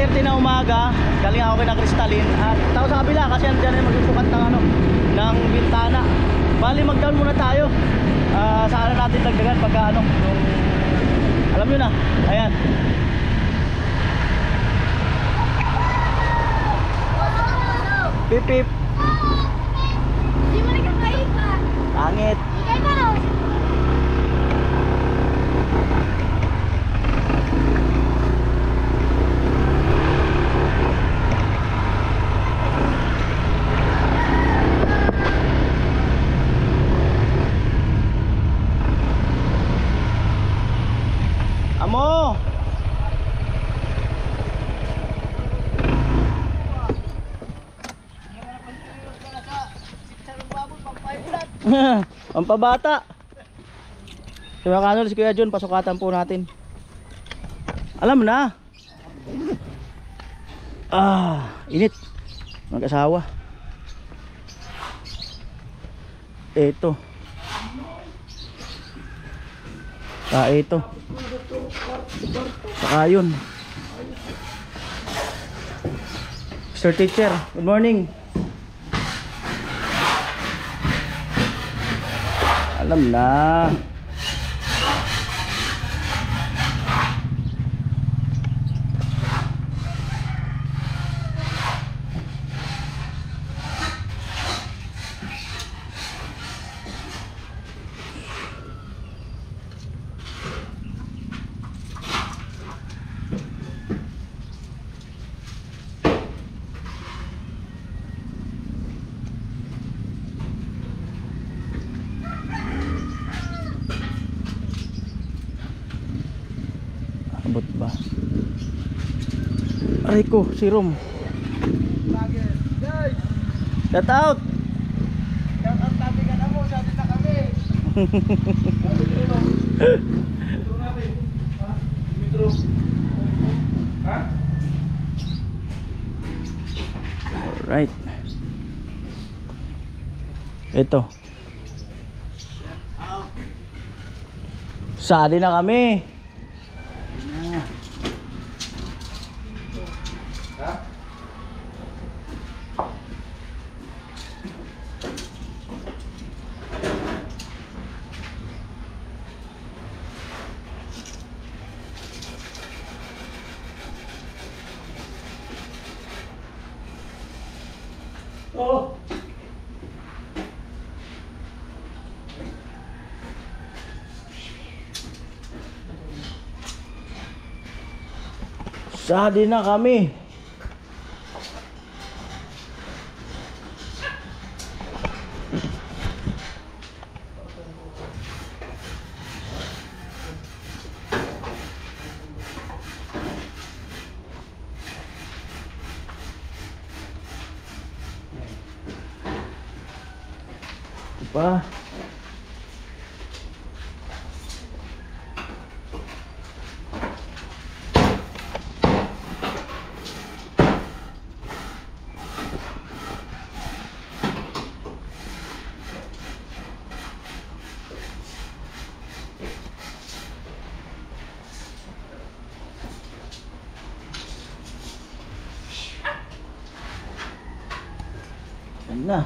10:30 na umaga. Galing ako kay na Crystalline at tao sa kabila kasi andyan ay magsusukat ng ano, ng bintana. Bali mag-down muna tayo. Saan natin dagdagan pagka ano, yung, alam nyo na. Ayan. Pip pip. Di mo nagkakaiba. Pangit. Ikay na. Amo. Pampabata. Si Makanol, si Kuya John, pasukatan po natin. Alam mo na. Init. Mag-asawa. Ito. Ito. Saka yun. Mr. Teacher, good morning. Alam na. Abot ba? Aray ko, serum. Shout out. Shout out natin ka na mo, sabi na kami. Metro. Ha? Alright. Ito. Sali na kami. Oh. Sali na kami. Pa. Yan na.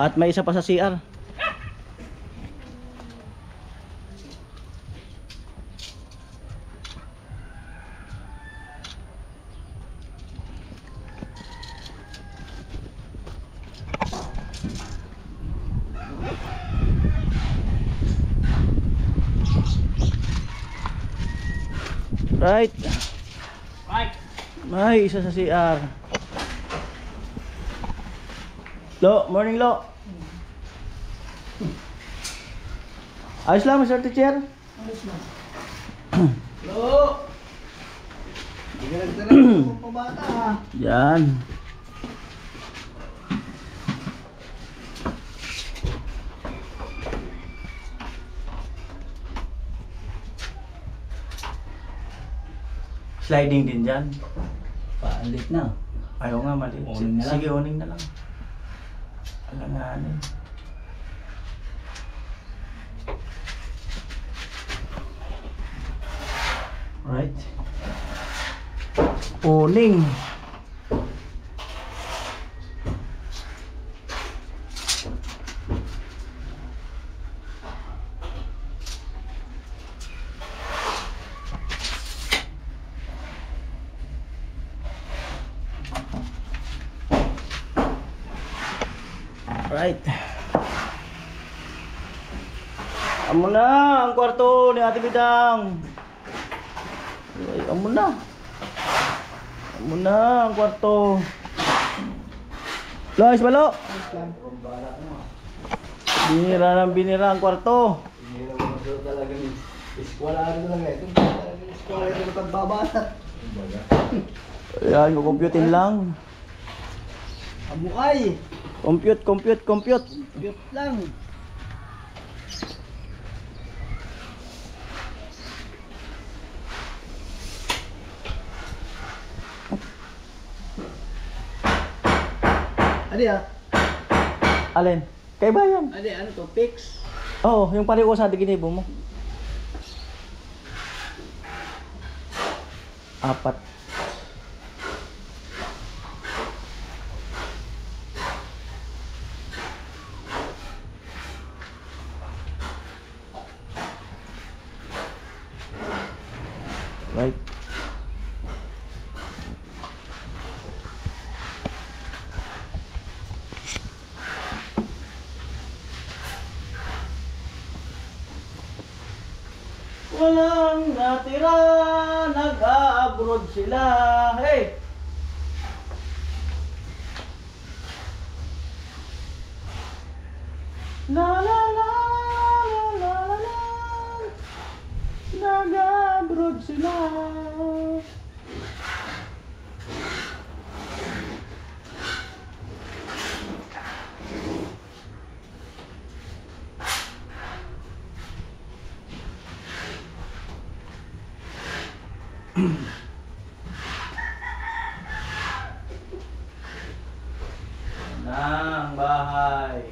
At may isa pa sa CR. Right. Right. May isa sa CR. Lo, morning Lo. Ayos lang, Mr. Teacher. Ayos lang. Lo. Hindi ka nagtara ng pabata ha. Yan. Sliding din dyan. Paalit na. Ayaw nga mali. Owning na lang. Sige, owning na lang. Alanganin. Right. Uning. Right. Amo na ang kwarto ni Ate Bidang. Ay, amo na. Amo na ang kwarto. Lois, balo. Binira ang kwarto. Hindi naman ito talaga ni eskwela talaga ito. Talaga eskwela ito pagbabata. Ayan, kukumputin lang. Amukay. Compute. Cute lang. Adi Alin? Kay bayan. ano to? Fix. Oo, yung pare ko sa ginibo mo. 4. Right. Walang natira, nag-abroad sila. Hey! La la la la la la la. Nag-abroad sila. Ang bahay.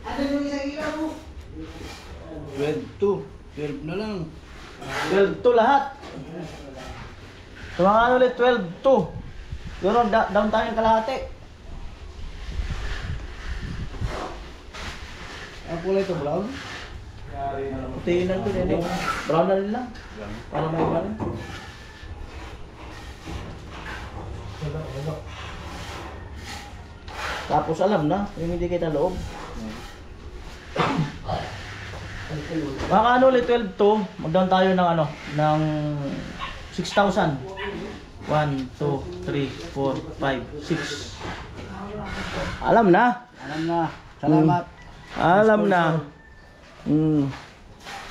Ano yung isang ilaw mo? 12 na lang. 12 to lahat. Sa mga ano ulit, 12 to. Pero down tayo ng kalahati. Ang kulay ito brown? Putiin lang to, hindi. Brown na rin lang. Para may iba rin. Tapos alam na, yung hindi kita loob. Mga ano ulit, 12 to. Mag-down tayo ng ano, ng 6,000. 1, 2, 3, 4, 5, 6. Alam na. Alam na. Salamat. Alam na.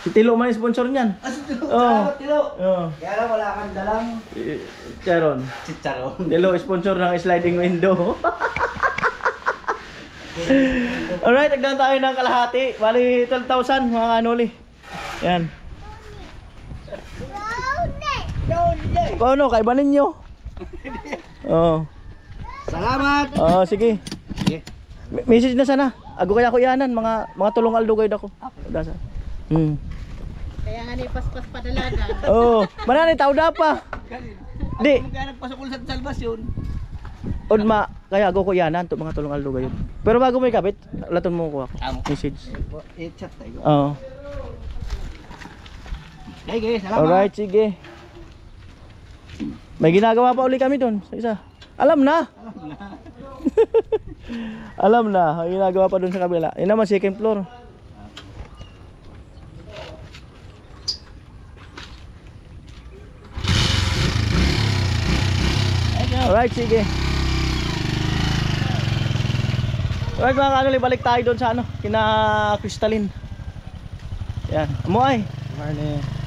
Si Tilo man yung sponsor niyan. Ah, si Tilo. Oo. Salamat, Tilo. Oo. Kaya lang wala kang dalang Charon. chicharon. Tilo, sponsor ng sliding window. Alright, nagdaan tayo ng kalahati. Bali 12,000 mga kanuli. Yan. Paano? Kaiba ninyo. Oo. Salamat. Oo, sige. Sige. Message na sana. Ago kaya ko yanan. Mga tulong aldo guide ako. Dasa. Kaya nga ni paspas padalagan. Oo. Manani, tao da pa. Di. Kaya nagpasok ulit sa salvasyon. Odma, kaya ago ko yanan. To mga tulong aldo guide. Pero bago mo ikabit, laton mo ko ako. Message. I-chat tayo. Oo. Okay, salamat. Alright, sige. May ginagawa pa uli kami doon sa isa. Alam na. Alam na. May ginagawa pa doon sa kabila. Yun naman, second floor. Alright, sige. Alright mga kanuli, balik tayo doon sa ano, kina Crystalline. Yan, amuay. Morning.